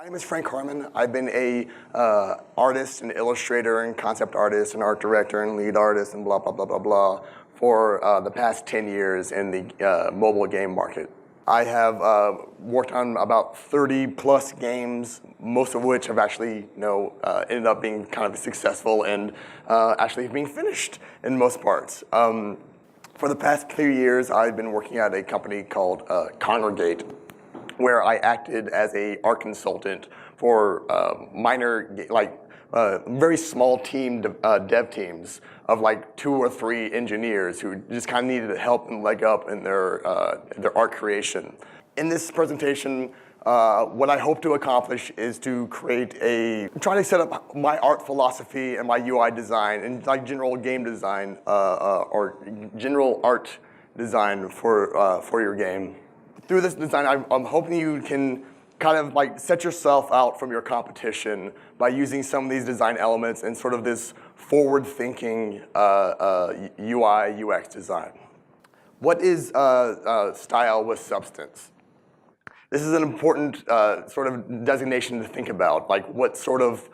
name is Frank Harmon. I've been a artist and illustrator and concept artist and art director and lead artist and blah, blah, blah, blah, blah for the past 10 years in the mobile game market. I have worked on about 30 plus games, most of which have actually ended up being kind of successful and actually being finished in most parts. For the past 3 years, I've been working at a company called Kongregate, where I acted as a art consultant for very small team dev teams of like 2 or 3 engineers who just kind of needed help and leg up in their art creation. In this presentation, what I hope to accomplish is to try to set up my art philosophy and my UI design and like general game design or general art design for your game. Through this design, I'm hoping you can kind of like set yourself out from your competition by using some of these design elements and sort of this forward-thinking UI, UX design. What is style with substance? This is an important sort of designation to think about. Like, what sort of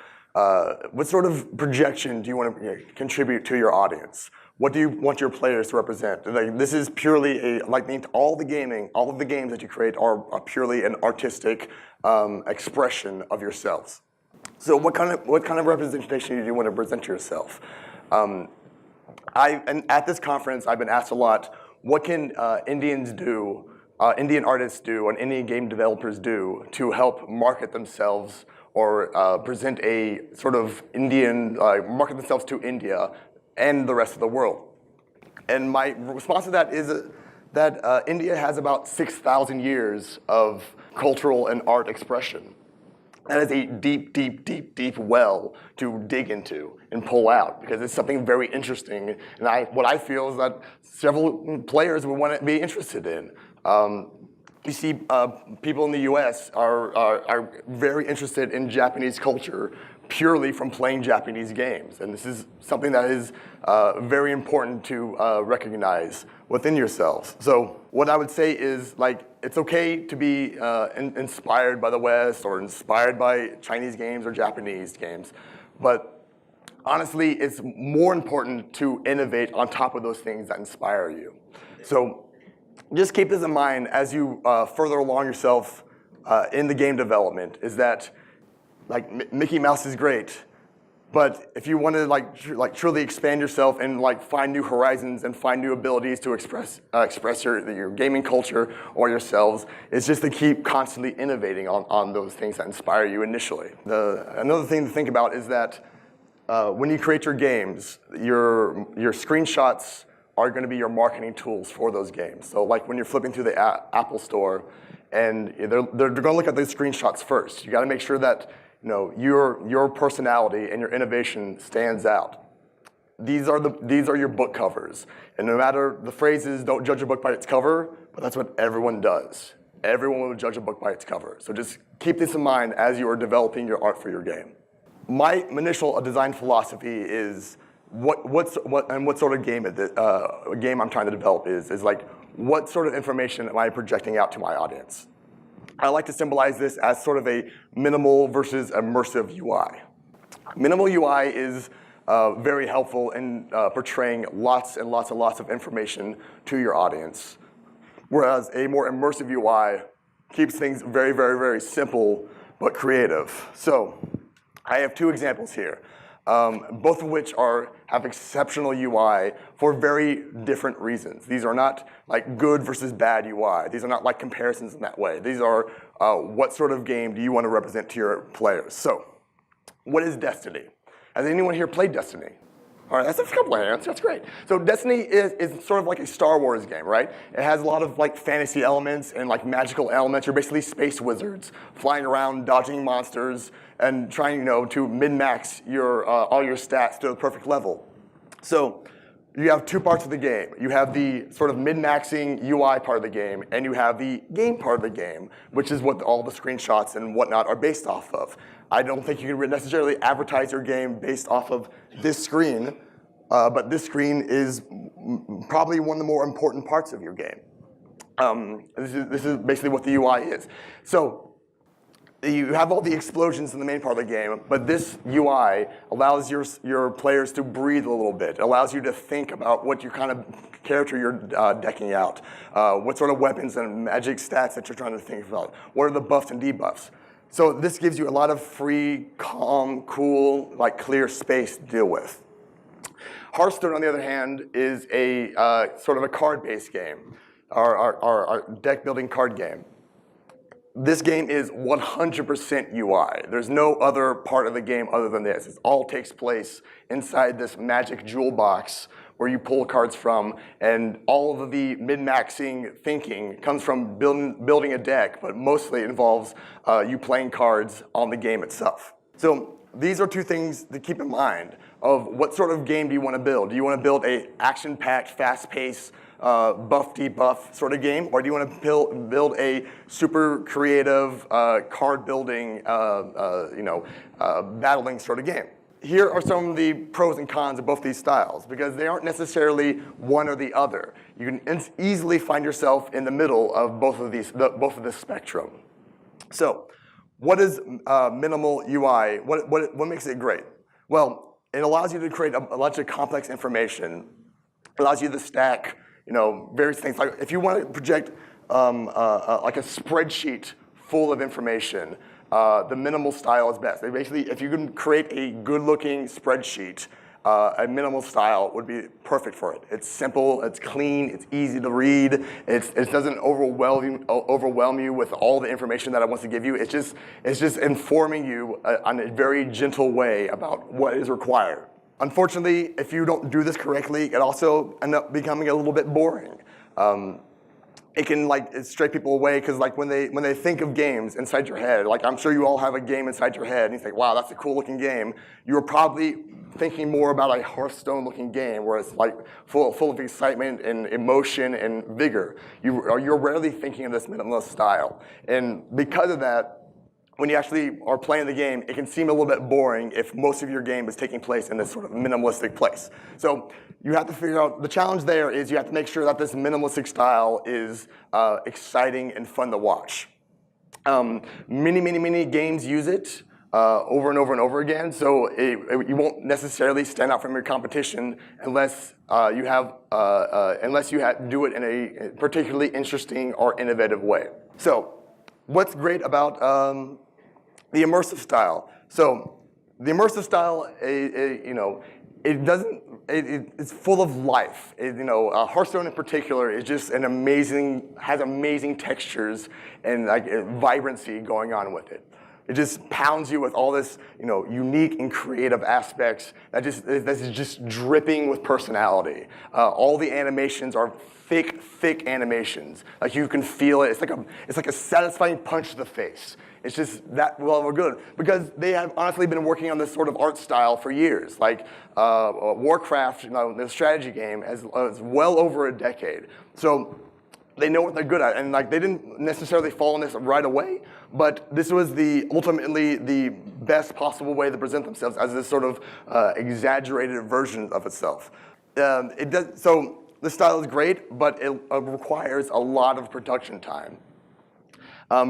projection do you want to contribute to your audience? What do you want your players to represent? Like, this is purely all of the games that you create are purely an artistic expression of yourselves. So what kind of representation do you want to present to yourself? And at this conference, I've been asked a lot, what can Indian artists do and Indian game developers do to help market themselves or present a sort of market themselves to India and the rest of the world? And my response to that is that India has about 6,000 years of cultural and art expression. That is a deep, deep, deep, deep well to dig into and pull out because it's something very interesting. And what I feel is that several players would want to be interested in. You see, people in the US are very interested in Japanese culture purely from playing Japanese games. And this is something that is very important to recognize within yourselves. So what I would say is, like, it's okay to be inspired by the West or inspired by Chinese games or Japanese games. But honestly, it's more important to innovate on top of those things that inspire you. So just keep this in mind as you further along yourself in the game development, is that like Mickey Mouse is great, but if you want to truly expand yourself and find new horizons and find new abilities to express your gaming culture or yourselves, it's just to keep constantly innovating on those things that inspire you initially. Another thing to think about is that when you create your games, your screenshots are going to be your marketing tools for those games. So like when you're flipping through the Apple Store, and they're going to look at those screenshots first. You got to make sure that your personality and your innovation stands out. These are your book covers, and no matter the phrase is, don't judge a book by its cover, but that's what everyone does. Everyone will judge a book by its cover. So just keep this in mind as you are developing your art for your game. My initial design philosophy is what sort of game I'm trying to develop is like, what sort of information am I projecting out to my audience? I like to symbolize this as sort of a minimal versus immersive UI. Minimal UI is very helpful in portraying lots and lots and lots of information to your audience, whereas a more immersive UI keeps things very, very, very simple but creative. So I have 2 examples here. Both of which have exceptional UI for very different reasons. These are not like good versus bad UI. These are not like comparisons in that way. These are what sort of game do you want to represent to your players. So what is Destiny? Has anyone here played Destiny? All right, that's a couple of hands, that's great. So Destiny is sort of like a Star Wars game, right? It has a lot of like fantasy elements and like magical elements. You're basically space wizards flying around, dodging monsters, and trying to min-max all your stats to the perfect level. So you have 2 parts of the game. You have the sort of min-maxing UI part of the game, and you have the game part of the game, which is what all the screenshots and whatnot are based off of. I don't think you can necessarily advertise your game based off of this screen, but this screen is probably one of the more important parts of your game. This is basically what the UI is. So you have all the explosions in the main part of the game, but this UI allows your players to breathe a little bit. It allows you to think about what your kind of character you're decking out, what sort of weapons and magic stats that you're trying to think about, what are the buffs and debuffs. So this gives you a lot of free, calm, cool, like clear space to deal with. Hearthstone, on the other hand, is a sort of a card-based game, our deck-building card game. This game is 100% UI. There's no other part of the game other than this. It all takes place inside this magic jewel box where you pull cards from, and all of the min-maxing thinking comes from building a deck, but mostly it involves you playing cards on the game itself. So these are two things to keep in mind of what sort of game do you want to build. Do you want to build a action-packed, fast-paced, buff debuff sort of game, or do you want to build a super creative card building, battling sort of game? Here are some of the pros and cons of both these styles, because they aren't necessarily one or the other. You can easily find yourself in the middle of both of this spectrum. So, what is minimal UI? What makes it great? Well, it allows you to create a bunch of complex information. It allows you to stack various things. Like if you want to project like a spreadsheet full of information, the minimal style is best. Basically, if you can create a good-looking spreadsheet, a minimal style would be perfect for it. It's simple, it's clean, it's easy to read. It doesn't overwhelm you with all the information that it wants to give you. It's just informing you in a very gentle way about what is required. Unfortunately, if you don't do this correctly, it also ends up becoming a little bit boring. It can stray people away because when they think of games inside your head, I'm sure you all have a game inside your head and you think, wow, that's a cool looking game. You were probably thinking more about a Hearthstone looking game where it's full of excitement and emotion and vigor. You're rarely thinking of this minimalist style. And because of that, when you actually are playing the game, it can seem a little bit boring if most of your game is taking place in this sort of minimalistic place. So you have to figure out, the challenge there is you have to make sure that this minimalistic style is exciting and fun to watch. Many games use it over and over and over again, so you won't necessarily stand out from your competition unless you do it in a particularly interesting or innovative way. So what's great about the immersive style? So the immersive style, it's full of life. Hearthstone in particular is just has amazing textures and vibrancy going on with it. It just pounds you with all this, unique and creative aspects that's just dripping with personality. All the animations are thick animations. You can feel it. It's like a satisfying punch to the face. It's just that well good because they have honestly been working on this sort of art style for years. Warcraft, the strategy game, is well over a decade. So they know what they're good at, and they didn't necessarily fall in this right away, but this was ultimately the best possible way to present themselves as this sort of exaggerated version of itself. So the style is great, but it requires a lot of production time.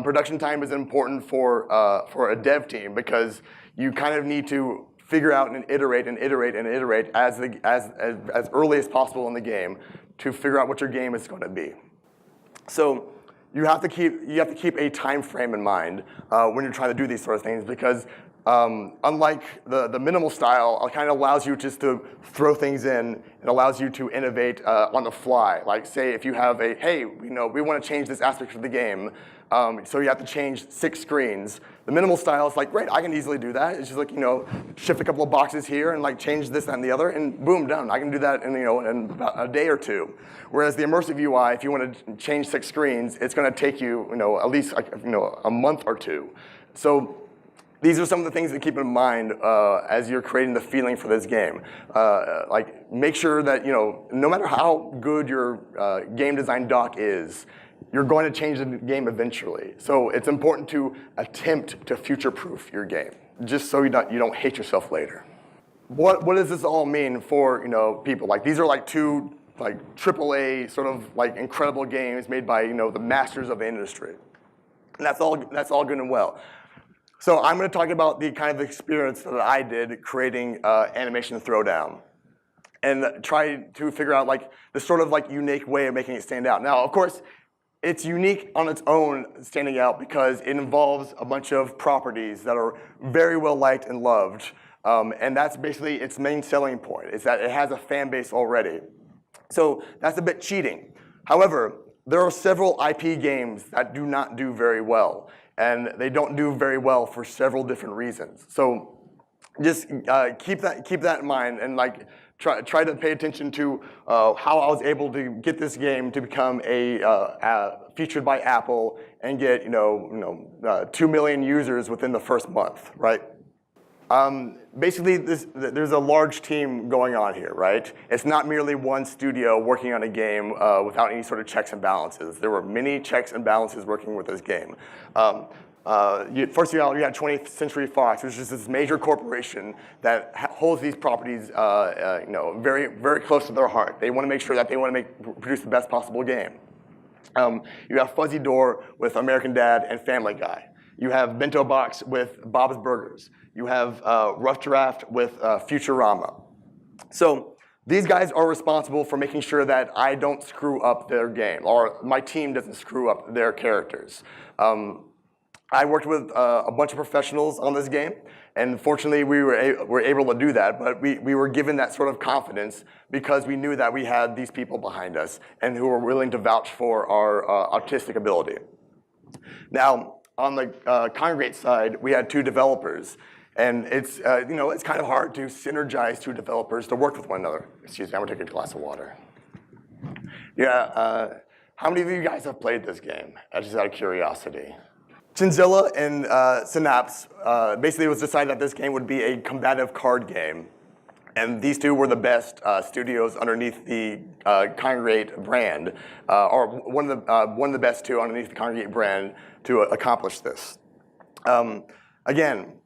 Production time is important for a dev team because you kind of need to figure out and iterate as early as possible in the game to figure out what your game is going to be. So you have to keep a time frame in mind when you're trying to do these sort of things because unlike the minimal style, it kind of allows you just to throw things in. It allows you to innovate on the fly. Say if you have we want to change this aspect of the game, so you have to change 6 screens. The minimal style is great, I can easily do that. It's just shift a couple of boxes here and change this, that, and the other, and boom, done. I can do that in about a day or two. Whereas the immersive UI, if you want to change 6 screens, it's going to take you at least a month or two. So these are some of the things to keep in mind as you're creating the feeling for this game. Make sure that no matter how good your game design doc is, you're going to change the game eventually. So it's important to attempt to future-proof your game, just so you don't hate yourself later. What does this all mean for people? These are two AAA sort of incredible games made by the masters of the industry, and that's all good and well. So I'm going to talk about the kind of experience that I did creating Animation Throwdown, and try to figure out like the sort of like unique way of making it stand out. Now, of course, it's unique on its own standing out because it involves a bunch of properties that are very well liked and loved. And that's basically its main selling point, is that it has a fan base already. So that's a bit cheating. However, there are several IP games that do not do very well. And they don't do very well for several different reasons. So just keep that in mind, and like try to pay attention to how I was able to get this game to become featured by Apple and get 2 million users within the first month, right? Basically, there's a large team going on here, right? It's not merely one studio working on a game without any sort of checks and balances. There were many checks and balances working with this game. First of all, you had 20th Century Fox, which is this major corporation that holds these properties, very, very close to their heart. They want to make sure that they want to produce the best possible game. You have Fuzzy Door with American Dad and Family Guy. You have Bento Box with Bob's Burgers. You have Rough Draft with Futurama. So these guys are responsible for making sure that I don't screw up their game, or my team doesn't screw up their characters. I worked with a bunch of professionals on this game, and fortunately we were able to do that, but we were given that sort of confidence because we knew that we had these people behind us and who were willing to vouch for our artistic ability. Now, on the Kongregate side, we had 2 developers. And it's it's kind of hard to synergize 2 developers to work with one another. Excuse me, I'm gonna take a glass of water. Yeah, how many of you guys have played this game? Just out of curiosity. Chinzilla and Synapse, basically it was decided that this game would be a combative card game. And these 2 were the best studios underneath the Kongregate brand, or one of the best 2 underneath the Kongregate brand to accomplish this. Again,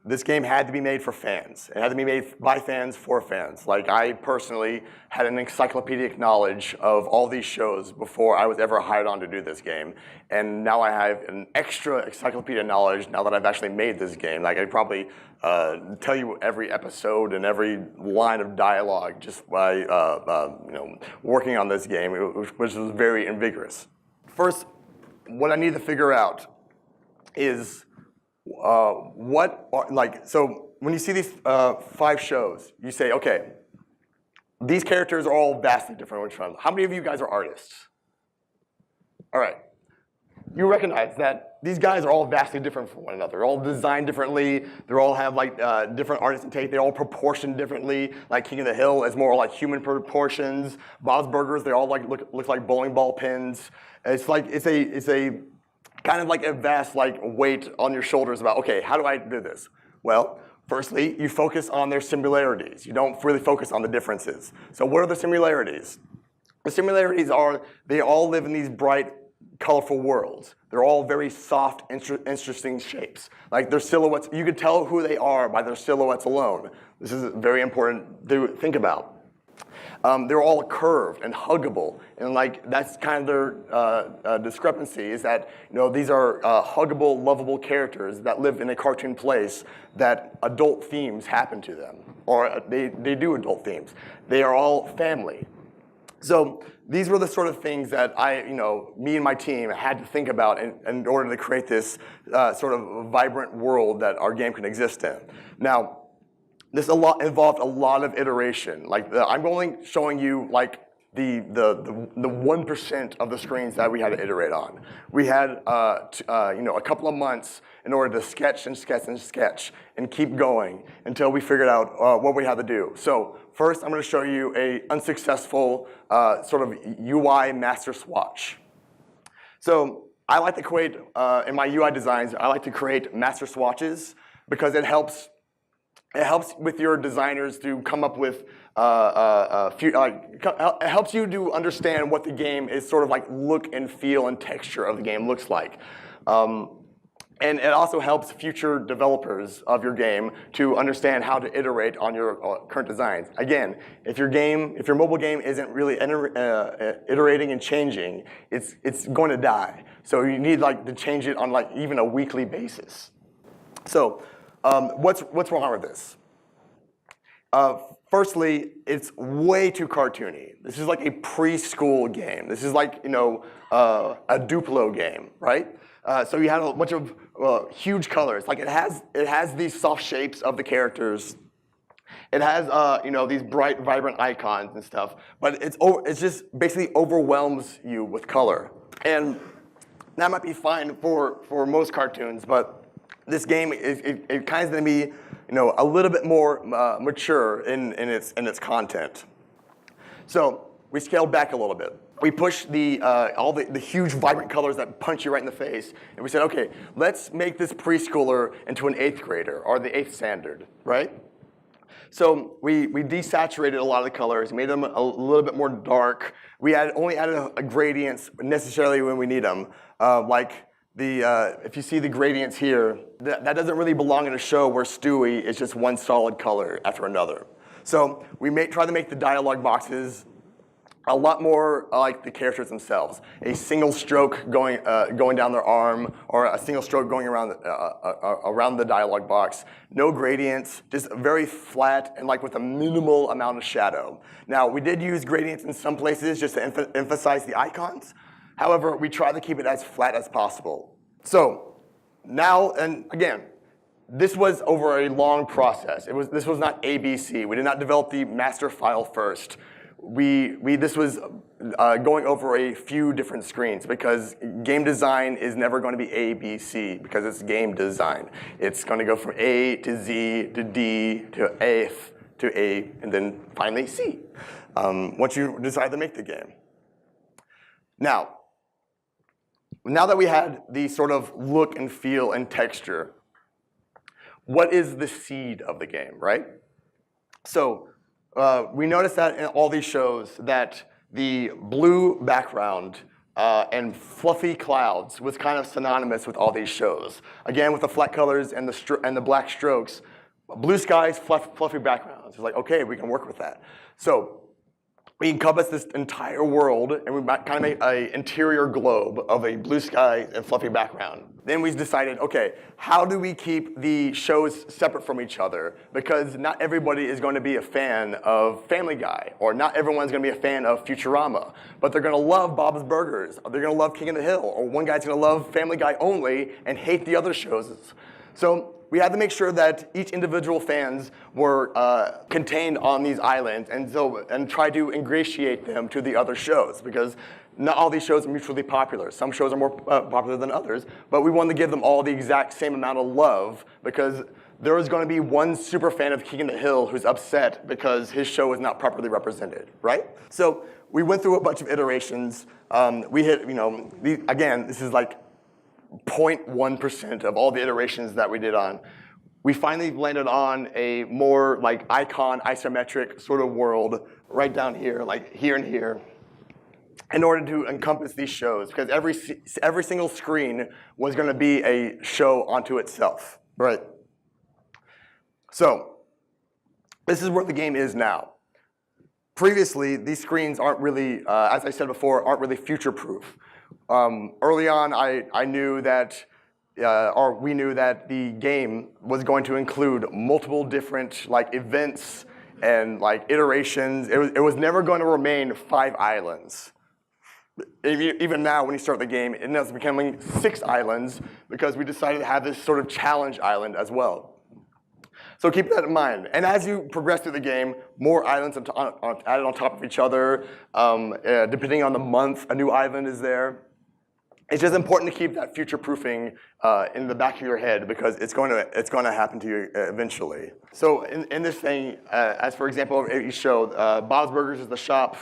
this game had to be made for fans. It had to be made by fans for fans. Like, I personally had an encyclopedic knowledge of all these shows before I was ever hired on to do this game. And now I have an extra encyclopedia knowledge now that I've actually made this game. Like, I could probably tell you every episode and every line of dialogue just by working on this game, which was very invigorous. First, what I need to figure out is so when you see these 5 shows, you say, okay, these characters are all vastly different. How many of you guys are artists? All right. You recognize that these guys are all vastly different from one another. They're all designed differently. They all have like different artistic take. They're all proportioned differently. Like King of the Hill is more like human proportions. Bob's Burgers, they all like look like bowling ball pins. It's a kind of like a vast weight on your shoulders about, okay, how do I do this? Well, firstly, you focus on their similarities. You don't really focus on the differences. So what are the similarities? The similarities are they all live in these bright, colorful worlds. They're all very soft, interesting shapes. Like their silhouettes, you can tell who they are by their silhouettes alone. This is very important to think about. They're all curved and huggable, and that's kind of their discrepancy is that these are huggable, lovable characters that live in a cartoon place that adult themes happen to them, or they do adult themes. They are all family. So these were the sort of things that me and my team had to think about in order to create this sort of vibrant world that our game can exist in. Now, this involved a lot of iteration. I'm only showing you the 1% of the screens that we had to iterate on. We had a couple of months in order to sketch and sketch and sketch and keep going until we figured out what we had to do. So first, I'm going to show you a unsuccessful sort of UI master swatch. So I like to create in my UI designs. I like to create master swatches because it helps with your designers to come up with, it helps you to understand what the game is sort of look and feel and texture of the game looks like. And it also helps future developers of your game to understand how to iterate on your current designs. Again, if your mobile game isn't really iterating and changing, it's going to die. So you need to change it on even a weekly basis. So what's wrong with this? Firstly, it's way too cartoony. This is like a preschool game. This is like, a Duplo game, right? So you have a bunch of huge colors. Like it has these soft shapes of the characters. It has these bright, vibrant icons and stuff. But it's just basically overwhelms you with color. And that might be fine for most cartoons, but this game it kind of going to be a little bit more mature in its content. So we scaled back a little bit. We pushed all the huge vibrant colors that punch you right in the face, and we said, okay, let's make this preschooler into an 8th grader or the 8th standard, right? So we desaturated a lot of the colors, made them a little bit more dark. We only added gradients necessarily when we need them, like if you see the gradients here, that doesn't really belong in a show where Stewie is just one solid color after another. So we try to make the dialogue boxes a lot more like the characters themselves. A single stroke going down their arm, or a single stroke going around the dialogue box. No gradients, just very flat and like with a minimal amount of shadow. Now we did use gradients in some places just to emphasize the icons. However, we try to keep it as flat as possible. So now, and again, this was over a long process. This was not ABC. We did not develop the master file first. This was going over a few different screens because game design is never going to be A, B, C because it's game design. It's going to go from A to Z to D to F to A and then finally C once you decide to make the game. Now that we had the sort of look and feel and texture, what is the seed of the game, right? So we noticed that in all these shows that the blue background and fluffy clouds was kind of synonymous with all these shows. Again, with the flat colors and the black strokes, blue skies, fluffy backgrounds. It's like, okay, we can work with that. So we encompass this entire world, and we kind of make an interior globe of a blue sky and fluffy background. Then we decided, okay, how do we keep the shows separate from each other? Because not everybody is going to be a fan of Family Guy, or not everyone's going to be a fan of Futurama, but they're going to love Bob's Burgers, or they're going to love King of the Hill, or one guy's going to love Family Guy only and hate the other shows. So we had to make sure that each individual fans were contained on these islands and try to ingratiate them to the other shows because not all these shows are mutually popular. Some shows are more popular than others, but we wanted to give them all the exact same amount of love because there is going to be one super fan of King of the Hill who's upset because his show is not properly represented, right? So we went through a bunch of iterations. We hit, again, this is like 0.1% of all the iterations that we did on. We finally landed on a more like icon isometric sort of world right down here, like here and here, in order to encompass these shows, because every single screen was going to be a show onto itself, right? So this is where the game is now. Previously, these screens aren't really, as I said before, aren't really future-proof. Early on, I knew that, or we knew that the game was going to include multiple different like events and like iterations. It was never going to remain 5 islands. Even now, when you start the game, it ends up becoming 6 islands because we decided to have this sort of challenge island as well. So keep that in mind. And as you progress through the game, more islands are added on top of each other. Depending on the month, a new island is there. It's just important to keep that future-proofing in the back of your head because it's going to happen to you eventually. So in this thing, as for example, each show, Bob's Burgers is the shop,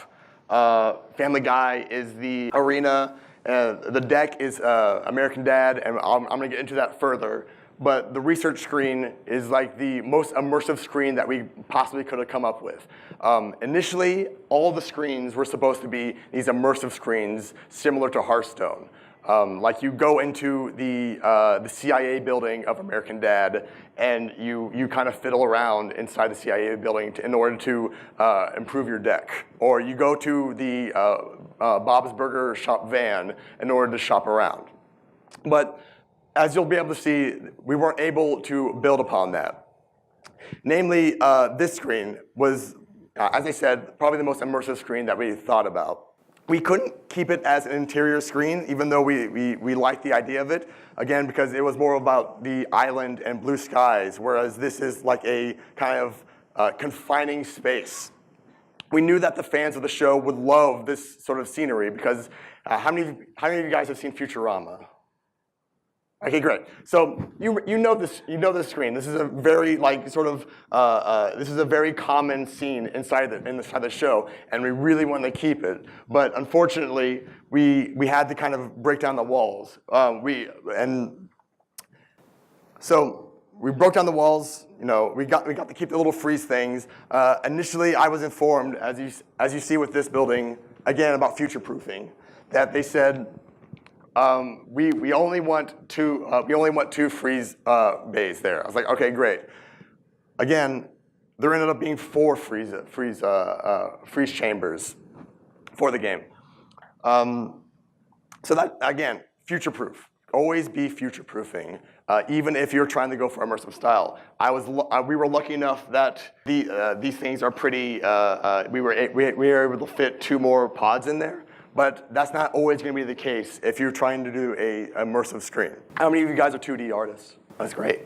Family Guy is the arena, the deck is American Dad, and I'm going to get into that further. But the research screen is like the most immersive screen that we possibly could have come up with. Initially, all the screens were supposed to be these immersive screens similar to Hearthstone. Like you go into the CIA building of American Dad, and you kind of fiddle around inside the CIA building in order to improve your deck. Or you go to the Bob's Burger shop van in order to shop around. But as you'll be able to see, we weren't able to build upon that. Namely, this screen was, as I said, probably the most immersive screen that we thought about. We couldn't keep it as an interior screen, even though we liked the idea of it, again, because it was more about the island and blue skies, whereas this is like a kind of confining space. We knew that the fans of the show would love this sort of scenery because how many of you guys have seen Futurama? Okay, great. So you know this screen. This is a very this is a very common scene inside the show, and we really wanted to keep it. But unfortunately, we had to kind of break down the walls. So we broke down the walls. You know, we got to keep the little freeze things. Initially, I was informed, as you see with this building, again about future-proofing, that they said. We only want two freeze bays there. I was like, okay, great. Again, there ended up being 4 freeze chambers for the game. So that, again, future-proof. Always be future-proofing, even if you're trying to go for immersive style. We were lucky enough that these things are pretty. We were able to fit 2 more pods in there. But that's not always going to be the case if you're trying to do a immersive screen. How many of you guys are 2D artists? That's great.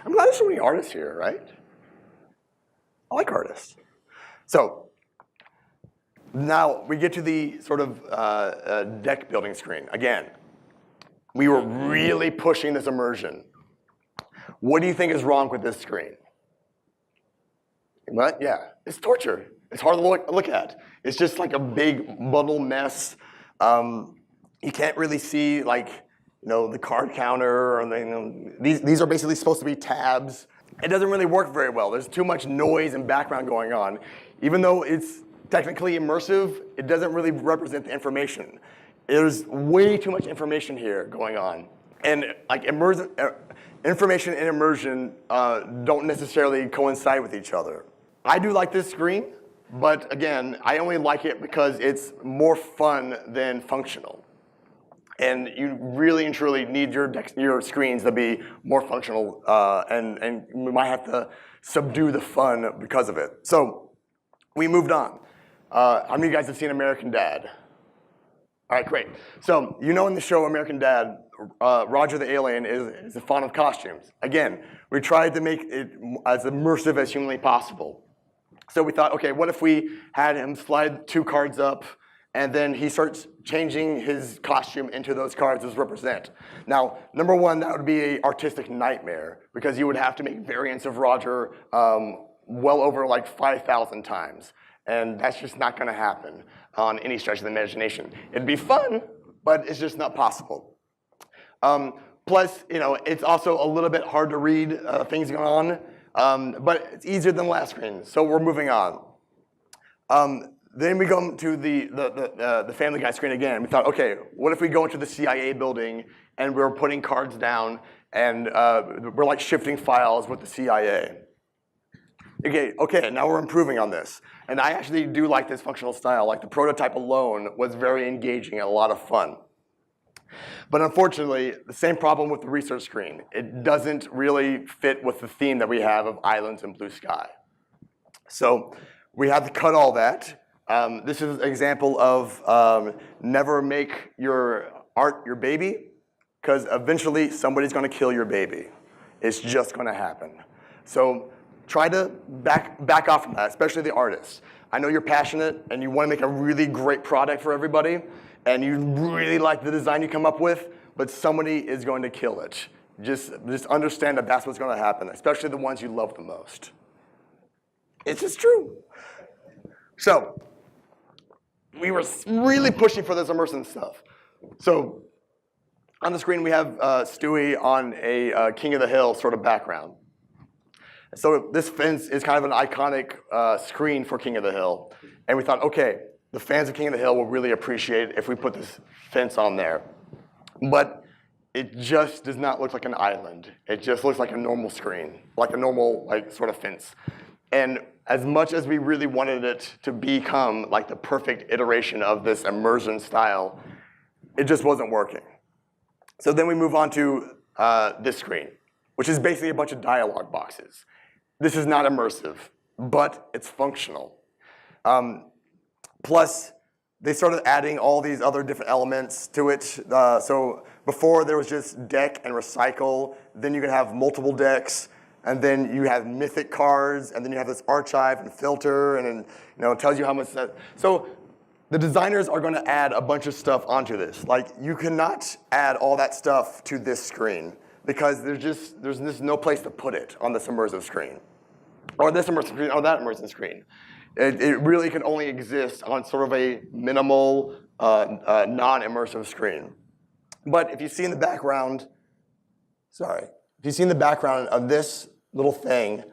I'm glad there's so many artists here, right? I like artists. So now we get to the sort of deck building screen. Again, we were really pushing this immersion. What do you think is wrong with this screen? What? Yeah, it's torture. It's hard to look at. It's just like a big muddled mess. You can't really see the card counter, or these are basically supposed to be tabs. It doesn't really work very well. There's too much noise and background going on. Even though it's technically immersive, it doesn't really represent the information. There's way too much information here going on. And information and immersion don't necessarily coincide with each other. I do like this screen. But again, I only like it because it's more fun than functional. And you really and truly need your screens to be more functional, and we might have to subdue the fun because of it. So we moved on. How many of you guys have seen American Dad? All right, great. So you know in the show American Dad, Roger the alien is fond of costumes. Again, we tried to make it as immersive as humanly possible. So we thought, okay, what if we had him slide 2 cards up, and then he starts changing his costume into those cards as represent. Now, number one, that would be an artistic nightmare, because you would have to make variants of Roger well over 5,000 times. And that's just not going to happen on any stretch of the imagination. It'd be fun, but it's just not possible. Plus, it's also a little bit hard to read things going on. But it's easier than last screen, so we're moving on. Then we go to the Family Guy screen again. We thought, okay, what if we go into the CIA building and we're putting cards down and we're shifting files with the CIA? Okay, now we're improving on this. And I actually do like this functional style. The prototype alone was very engaging and a lot of fun. But unfortunately, the same problem with the research screen. It doesn't really fit with the theme that we have of islands and blue sky. So we had to cut all that. This is an example of never make your art your baby, because eventually somebody's going to kill your baby. It's just going to happen. So try to back off from that, especially the artists. I know you're passionate and you want to make a really great product for everybody, and you really like the design you come up with, but somebody is going to kill it. Just understand that that's what's going to happen, especially the ones you love the most. It's just true. So we were really pushing for this immersive stuff. So on the screen we have Stewie on a King of the Hill sort of background. So this fence is kind of an iconic screen for King of the Hill. And we thought, okay, the fans of King of the Hill will really appreciate if we put this fence on there. But it just does not look like an island. It just looks like a normal screen, like a normal sort of fence. And as much as we really wanted it to become the perfect iteration of this immersion style, it just wasn't working. So then we move on to this screen, which is basically a bunch of dialog boxes. This is not immersive, but it's functional. Plus, they started adding all these other different elements to it. So before there was just deck and recycle, then you could have multiple decks, and then you have mythic cards, and then you have this archive and filter, and then it tells you how much that. So the designers are going to add a bunch of stuff onto this. Like, you cannot add all that stuff to this screen because there's just no place to put it on this immersive screen, or this immersive screen, or that immersive screen. It really can only exist on sort of a minimal, non-immersive screen. But if you see in the background, if you see in the background of this little thing,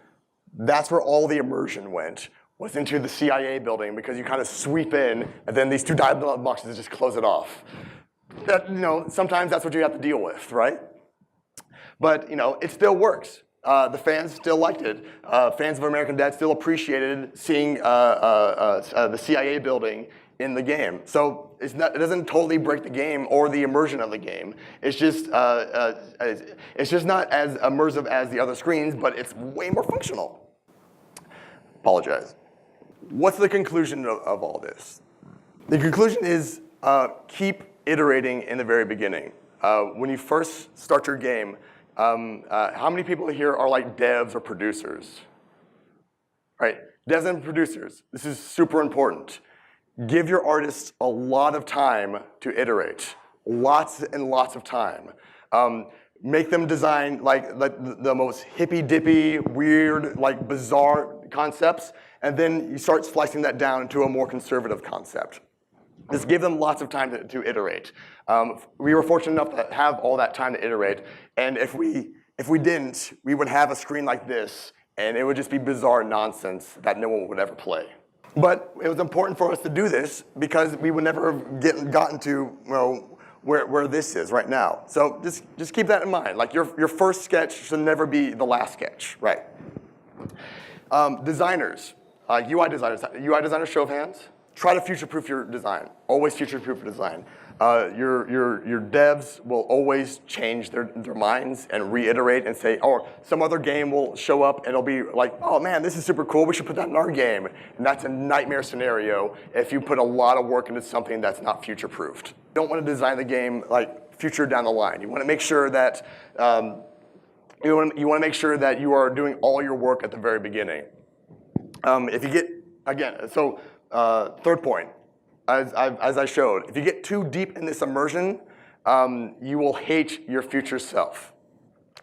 that's where all the immersion went, was into the CIA building, because you kind of sweep in, and then these two dialog boxes just close it off. That, sometimes that's what you have to deal with, right? But it still works. The fans still liked it. Fans of American Dad still appreciated seeing the CIA building in the game. So it doesn't totally break the game or the immersion of the game. It's just not as immersive as the other screens, but it's way more functional. Apologize. What's the conclusion of all this? The conclusion is keep iterating in the very beginning. When you first start your game, how many people here are like devs or producers? Right, devs and producers. This is super important. Give your artists a lot of time to iterate, lots and lots of time. Make them design like the most hippy-dippy, weird, like bizarre concepts, and then you start slicing that down into a more conservative concept. Just give them lots of time to iterate. We were fortunate enough to have all that time to iterate, and if we didn't, we would have a screen like this, and it would just be bizarre nonsense that no one would ever play. But it was important for us to do this because we would never have gotten to where this is right now. So just keep that in mind. Like your first sketch should never be the last sketch, right? Designers, UI designers, show of hands. Try to future-proof your design. Always future-proof your design. Your devs will always change their minds and reiterate and say, or some other game will show up and it'll be like, oh man, this is super cool, we should put that in our game. And that's a nightmare scenario if you put a lot of work into something that's not future-proofed. You don't want to design the game like future down the line. You want to make sure that you want to make sure that you are doing all your work at the very beginning. If you get, again, so third point, as I showed, if you get too deep in this immersion, you will hate your future self.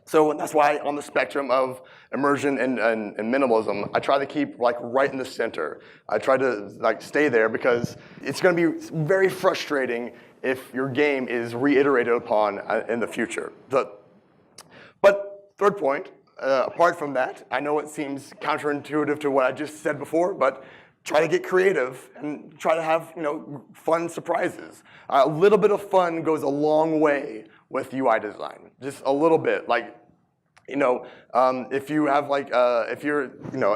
So that's why on the spectrum of immersion and minimalism, I try to keep like right in the center. I try to like stay there because it's going to be very frustrating if your game is reiterated upon in the future. But third point, apart from that, I know it seems counterintuitive to what I just said before, but try to get creative and try to have fun surprises. A little bit of fun goes a long way with UI design. Just a little bit, like if you have like if you're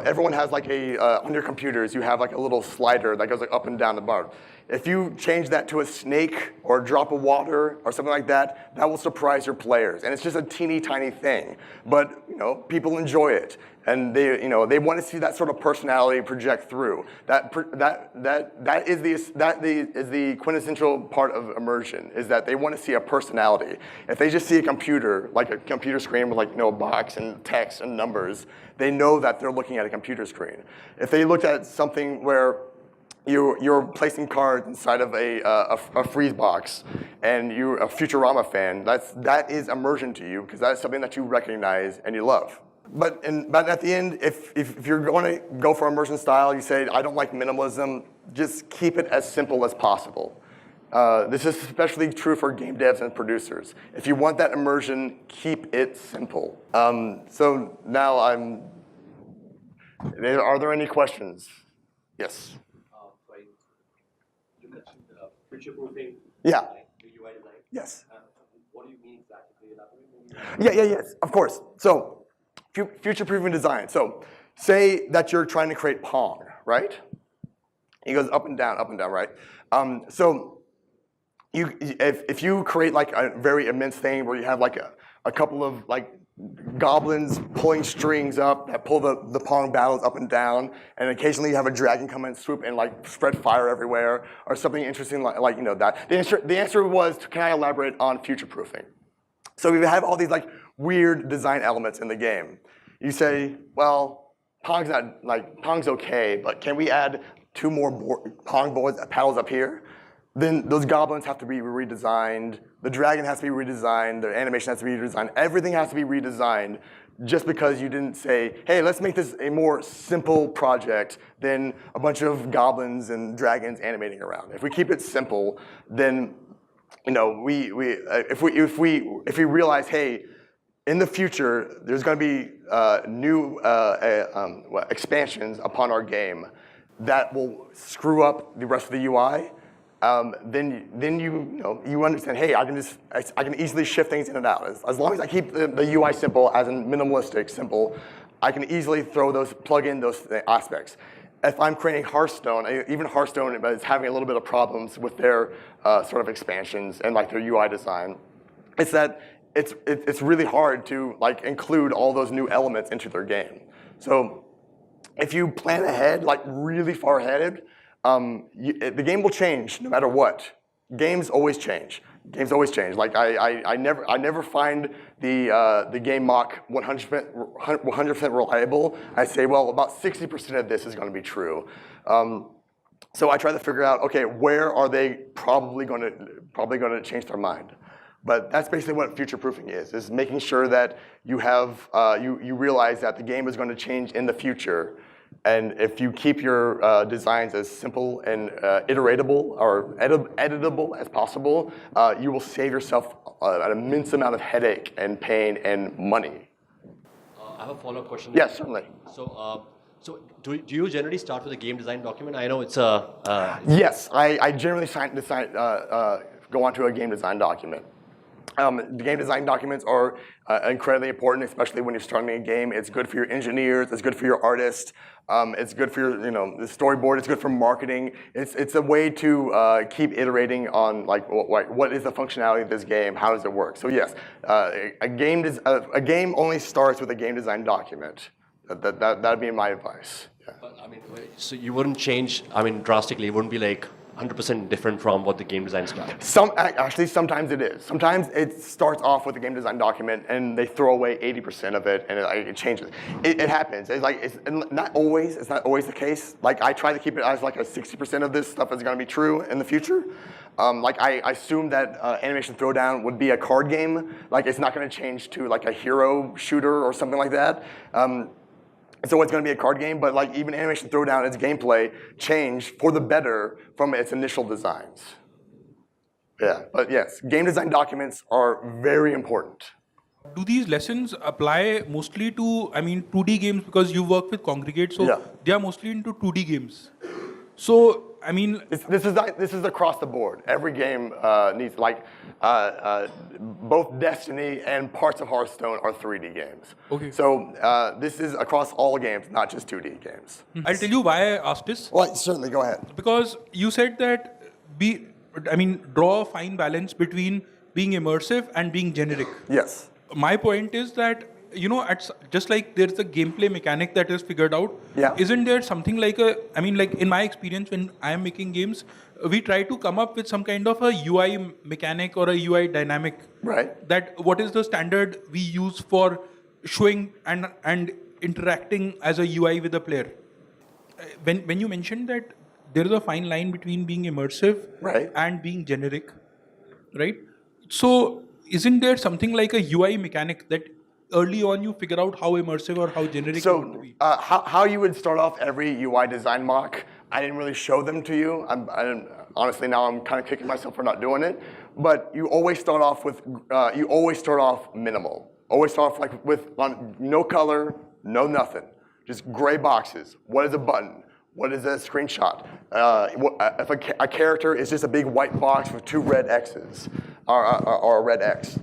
everyone has like a on your computers you have like a little slider that goes like up and down the bar. If you change that to a snake or a drop of water or something like that, that will surprise your players. And it's just a teeny tiny thing, but people enjoy it, and they want to see that sort of personality project through. That is the quintessential part of immersion, is that they want to see a personality. If they just see a computer, like a computer screen with like a box and text and numbers, they know that they're looking at a computer screen. If they looked at something where you're placing cards inside of a freeze box, and you're a Futurama fan, that is immersion to you, because that's something that you recognize and you love. But at the end, if you're going to go for immersion style, you say, I don't like minimalism, just keep it as simple as possible. This is especially true for game devs and producers. If you want that immersion, keep it simple. So now are there any questions? Yes. You mentioned future-proofing. Yeah. The UI design. Yes. What do you mean exactly? Yes, of course. So, future-proofing design. So, say that you're trying to create Pong, right? It goes up and down, right? So, if you create like a very immense thing where you have like a couple of like goblins pulling strings up that pull the Pong battles up and down, and occasionally you have a dragon come and swoop and like spread fire everywhere, or something interesting like that. The answer was, can I elaborate on future-proofing? So we have all these like weird design elements in the game. You say, well, Pong's okay, but can we add 2 more Pong boards, paddles up here? Then those goblins have to be redesigned. The dragon has to be redesigned. The animation has to be redesigned. Everything has to be redesigned just because you didn't say, hey, let's make this a more simple project than a bunch of goblins and dragons animating around. If we keep it simple, then if we realize, hey, in the future, there's going to be new expansions upon our game that will screw up the rest of the UI. Then you understand. Hey, I can easily shift things in and out. As long as I keep the UI simple, as in minimalistic, simple, I can easily plug in those aspects. If I'm creating Hearthstone, even Hearthstone is having a little bit of problems with their sort of expansions and like their UI design. It's that it's really hard to like include all those new elements into their game. So if you plan ahead, like really far ahead, the game will change no matter what. Games always change. Games always change. Like I never find the game mock 100% reliable. I say, well, about 60% of this is going to be true. So I try to figure out, okay, where are they probably going to change their mind? But that's basically what future-proofing is making sure that you have you realize that the game is going to change in the future. And if you keep your designs as simple and iteratable or editable as possible, you will save yourself an immense amount of headache and pain and money. I have a follow-up question. Yes, certainly. So do you generally start with a game design document? I know it's a... Yes, I generally go onto a game design document. The game design documents are incredibly important, especially when you're starting a game. It's good for your engineers. It's good for your artists. It's good for your, the storyboard. It's good for marketing. It's a way to keep iterating on like what is the functionality of this game? How does it work? So yes, a game only starts with a game design document. That'd be my advice. Yeah. But, so you wouldn't change. Drastically. It wouldn't be like 100% different from what the game design starts. Actually, sometimes it is. Sometimes it starts off with a game design document and they throw away 80% of it and it changes. It happens. It's not always the case. Like I try to keep it as like a 60% of this stuff is going to be true in the future. I assume that Animation Throwdown would be a card game. Like it's not going to change to like a hero shooter or something like that. So it's going to be a card game, but like even Animation Throwdown, its gameplay changed for the better from its initial designs. Yeah, but yes, game design documents are very important. Do these lessons apply mostly to, 2D games, because you work with Kongregate, so yeah. They are mostly into 2D games. So, this is across the board. Every game needs, both Destiny and parts of Hearthstone are 3D games. Okay. So this is across all games, not just 2D games. I'll tell you why I asked this. Well, certainly, go ahead. Because you said that draw a fine balance between being immersive and being generic. Yes. My point is that, just like there's a gameplay mechanic that is figured out, yeah. Isn't there something like in my experience when I am making games, we try to come up with some kind of a UI mechanic or a UI dynamic. Right. That what is the standard we use for showing and interacting as a UI with a player. When you mentioned that there is a fine line between being immersive right. and being generic, right? So isn't there something like a UI mechanic that early on you figure out how immersive or how generic you want to be? How you would start off every UI design mock, I didn't really show them to you. Honestly, now I'm kind of kicking myself for not doing it. But you always start off minimal. Always start off with no color, no nothing. Just gray boxes. What is a button? What is a screenshot? If a character is just a big white box with 2 red X's or a red X.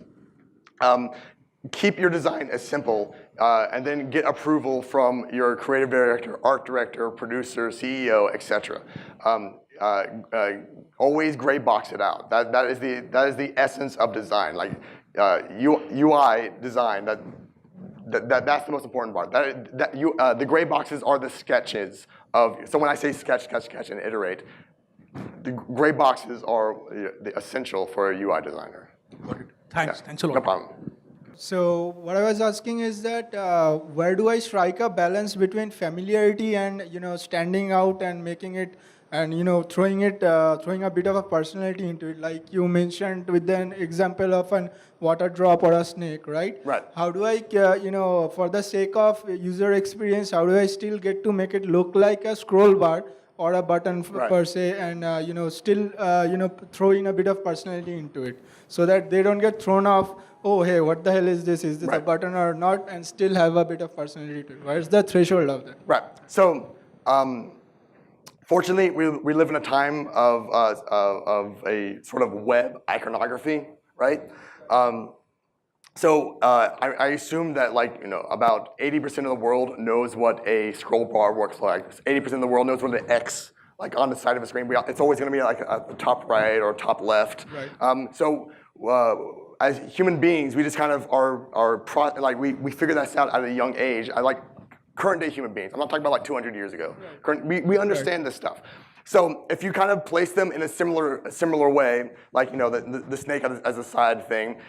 Keep your design as simple, and then get approval from your creative director, art director, producer, CEO, etc. Always gray box it out. That is the essence of design. Like UI design, that's the most important part. The gray boxes are the sketches of. So when I say sketch, and iterate, the gray boxes are the essential for a UI designer. Got it. Thanks. Yeah, Thanks a lot. No problem. So what I was asking is that where do I strike a balance between familiarity and standing out and making it and throwing a bit of a personality into it, like you mentioned with an example of an water drop or a snake, right? Right. How do I for the sake of user experience, how do I still get to make it look like a scroll bar or a button Right. per se, and still throw in a bit of personality into it, so that they don't get thrown off. Oh, hey, what the hell is this? Is this a Right. button or not? And still have a bit of personality to it. Where's the threshold of that? Right. So, fortunately, we live in a time of a sort of web iconography, right? I assume that about 80% of the world knows what a scroll bar works like. 80% of the world knows what an X on the side of a screen. It's always going to be at the top right or top left. Right. As human beings, we just kind of we figure that out at a young age. Current day human beings. I'm not talking about 200 years ago. Right. We understand this stuff. So if you kind of place them in a similar way, the snake as a side thing,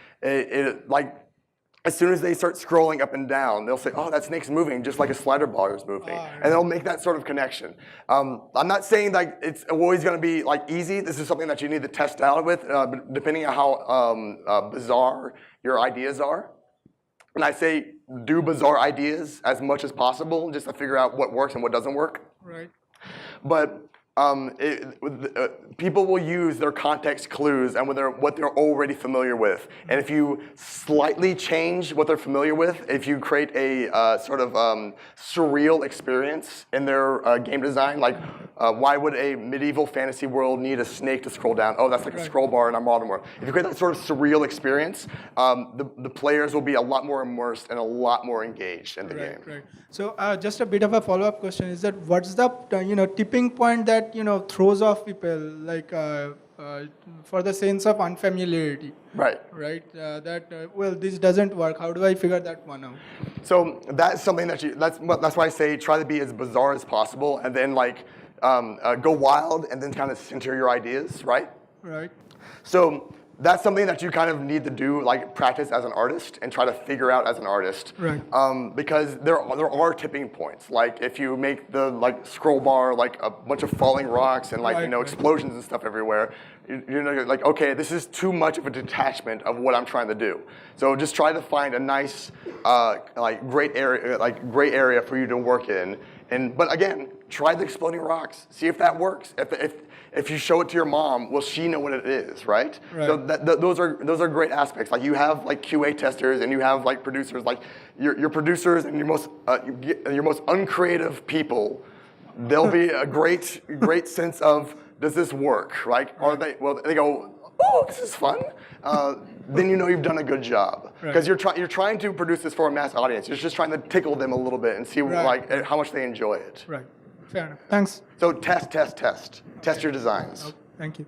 as soon as they start scrolling up and down, they'll say, "Oh, that snake's moving just like a slider bar is moving," and they'll make that sort of connection. I'm not saying that it's always going to be easy. This is something that you need to test out with, depending on how bizarre your ideas are. And I say do bizarre ideas as much as possible, just to figure out what works and what doesn't work. Right. But people will use their context clues and what they're already familiar with. And if you slightly change what they're familiar with, if you create a sort of surreal experience in their game design, why would a medieval fantasy world need a snake to scroll down? Oh, that's like a scroll bar in our modern world. If you create that sort of surreal experience, the players will be a lot more immersed and a lot more engaged in the game. Right. So just a bit of a follow-up question is that what's the tipping point that throws off people for the sense of unfamiliarity? Right. Right. This doesn't work. How do I figure that one out? So that's something that's why I say try to be as bizarre as possible, and then go wild, and then kind of center your ideas, right? Right. So that's something that you kind of need to do, practice as an artist and try to figure out as an artist. Right. Because there are tipping points. If you make the scroll bar a bunch of falling rocks and Right. explosions and stuff everywhere, you're okay, this is too much of a detachment of what I'm trying to do. So just try to find a nice gray area for you to work in. But again, try the exploding rocks. See if that works. If you show it to your mom, will she know what it is, right? Right. So those are great aspects. You have QA testers and you have producers. Your producers and your most uncreative people, they'll be a great sense of, does this work, right? Or they go, oh, this is fun. Then you've done a good job, because you're trying to produce this for a mass audience. You're just trying to tickle them a little bit and see how much they enjoy it. Right. Fair enough. Thanks. So test your designs. Okay. Thank you.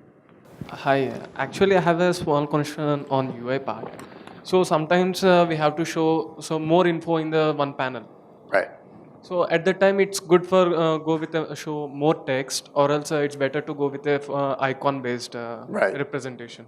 Hi, actually I have a small question on UI part. So sometimes we have to show more info in the one panel. Right. So at that time it's good for go with show more text, or else it's better to go with a icon based representation.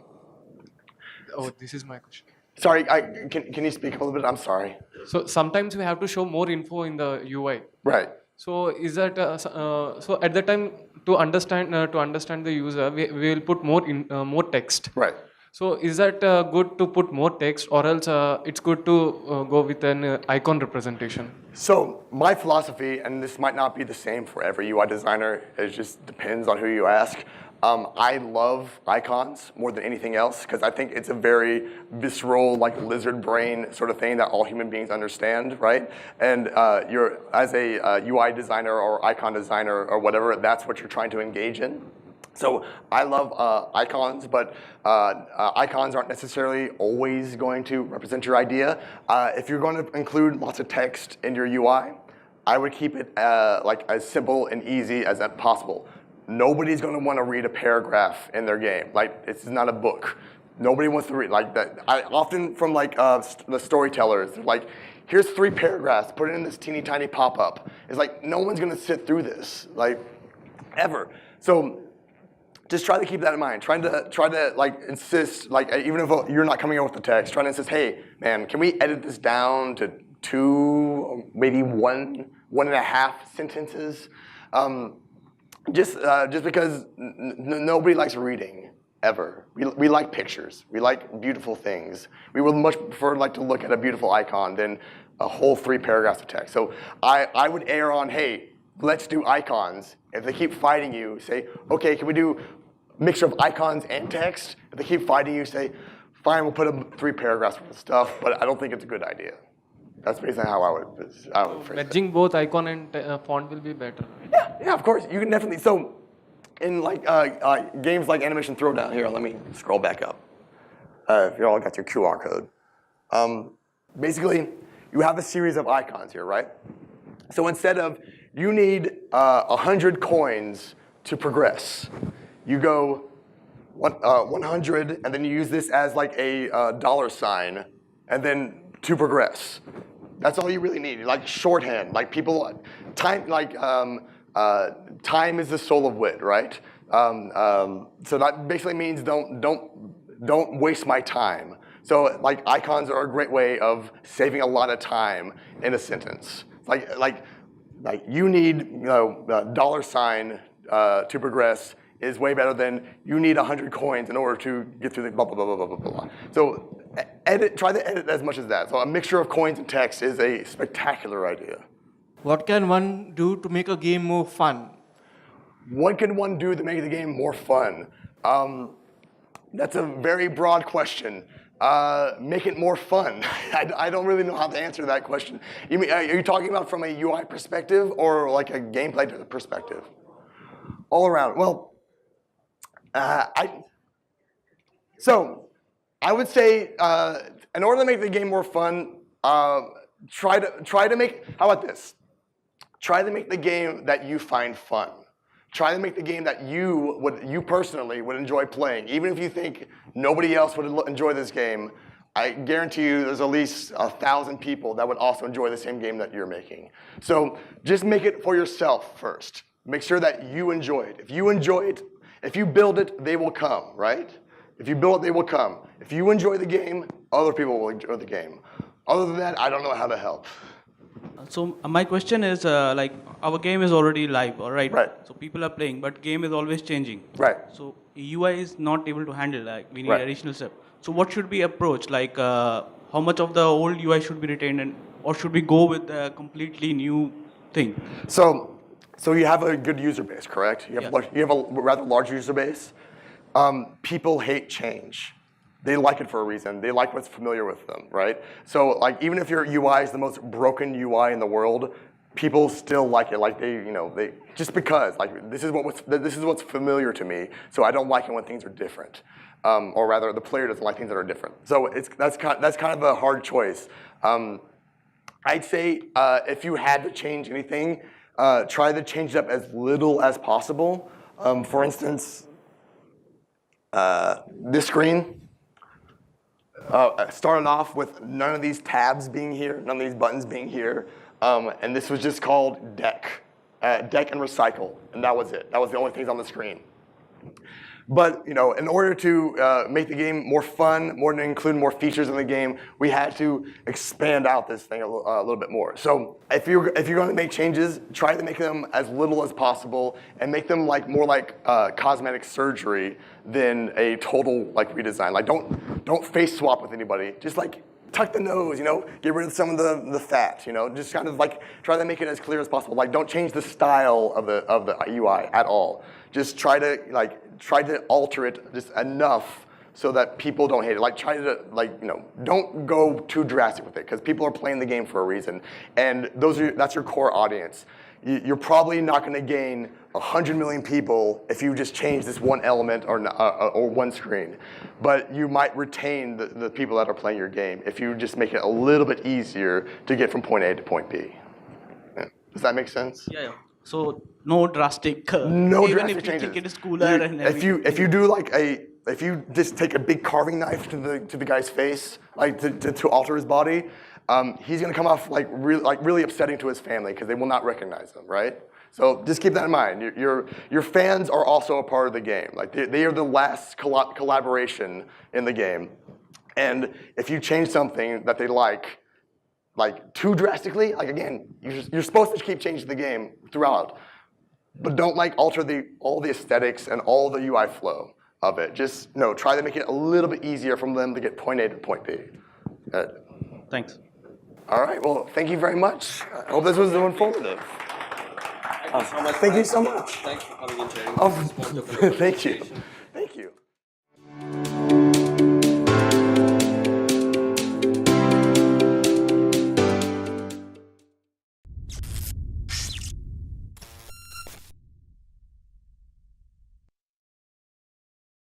Oh, this is my question. Sorry, can you speak a little bit? I'm sorry. So sometimes we have to show more info in the UI. Right. So is that so at that time to understand the user, we will put more text. Right. So is that good to put more text, or else it's good to go with an icon representation? So my philosophy, and this might not be the same for every UI designer, it just depends on who you ask. I love icons more than anything else, because I think it's a very visceral, lizard brain sort of thing that all human beings understand, right? And as a UI designer or icon designer or whatever, that's what you're trying to engage in. So I love icons, but icons aren't necessarily always going to represent your idea. If you're going to include lots of text in your UI, I would keep it as simple and easy as possible. Nobody's going to want to read a paragraph in their game. It's not a book. Nobody wants to read like that. I often from like the storytellers, like, here's 3 paragraphs, put it in this teeny tiny pop-up. It's like, no one's gonna sit through this, like, ever. So just try to keep that in mind. Try to like insist, like, even if you're not coming up with the text, try to insist, hey, man, can we edit this down to 2, maybe 1.5 sentences? Just because nobody likes reading, ever. We like pictures. We like beautiful things. We would much prefer like to look at a beautiful icon than a whole 3 paragraphs of text. So I would err on, hey, let's do icons. If they keep fighting you, say, okay, can we do a mixture of icons and text? If they keep fighting you, say, fine, we'll put up 3 paragraphs worth of stuff, but I don't think it's a good idea. That's basically how I would phrase it. Merging both icon and font will be better. Yeah, of course. You can definitely. So, in like games like Animation Throwdown, here, let me scroll back up. If you all got your QR code. Basically, you have a series of icons here, right? So instead of you need 100 coins to progress, you go 100, and then you use this as like a $sign, and then to progress. That's all you really need. Like shorthand, like people, time, like time is the soul of wit, right? So that basically means don't waste my time. So like icons are a great way of saving a lot of time in a sentence. Like you need $sign to progress is way better than you need 100 coins in order to get through the blah, blah, blah, blah, blah, blah, blah. So try to edit as much as that. So a mixture of coins and text is a spectacular idea. What can one do to make a game more fun? What can one do to make the game more fun? That's a very broad question. Make it more fun. I don't really know how to answer that question. You mean, are you talking about from a UI perspective or like a gameplay perspective? All around. Well, I would say in order to make the game more fun, try to make. How about this? Try to make the game that you find fun. Try to make the game that you personally would enjoy playing. Even if you think nobody else would enjoy this game, I guarantee you there's at least 1,000 people that would also enjoy the same game that you're making. So just make it for yourself first. Make sure that you enjoy it. If you enjoy it, if you build it, they will come, right? If you build it, they will come. If you enjoy the game, other people will enjoy the game. Other than that, I don't know how to help. So my question is, like, our game is already live, all right? Right. So people are playing, but game is always changing. Right. So UI is not able to handle, like, we need Right. additional step. So what should be approach? Like, how much of the old UI should be retained, or should we go with a completely new thing? So you have a good user base, correct? You have a rather large user base. People hate change. They like it for a reason. They like what's familiar with them, right? So like even if your UI is the most broken UI in the world, people still like it. Like they just because like this is what's familiar to me. So I don't like it when things are different, or rather the player doesn't like things that are different. So that's kind of a hard choice. I'd say if you had to change anything, try to change it up as little as possible. For instance, this screen. Started off with none of these tabs being here, none of these buttons being here, and this was just called deck and recycle, and that was it. That was the only things on the screen. But in order to make the game more fun, more to include more features in the game, we had to expand out this thing a little bit more. So if you're going to make changes, try to make them as little as possible and make them more like cosmetic surgery than a total redesign. Like don't face swap with anybody. Just tuck the nose, get rid of some of the fat, just kind of try to make it as clear as possible. Don't change the style of the UI at all. Just try to alter it just enough so that people don't hate it. Don't go too drastic with it because people are playing the game for a reason, and that's your core audience. You're probably not going to gain 100 million people if you just change this one element or one screen, but you might retain the people that are playing your game if you just make it a little bit easier to get from point A to point B. Yeah. Does that make sense? Yeah. So no drastic. No even drastic if you changes. think it is cooler and everything. If you do if you just take a big carving knife to the guy's face, like to alter his body, he's gonna come off like really upsetting to his family because they will not recognize him, right? So just keep that in mind. Your fans are also a part of the game. Like they are the last collaboration in the game, and if you change something that they like too drastically, like again, you're supposed to keep changing the game throughout, but don't like alter all the aesthetics and all the UI flow of it. Just try to make it a little bit easier for them to get point A to point B. Thanks. All right. Well, thank you very much. I hope this was informative. Thank you so much. Thank you so much. Thanks for coming and sharing. Oh, thank you.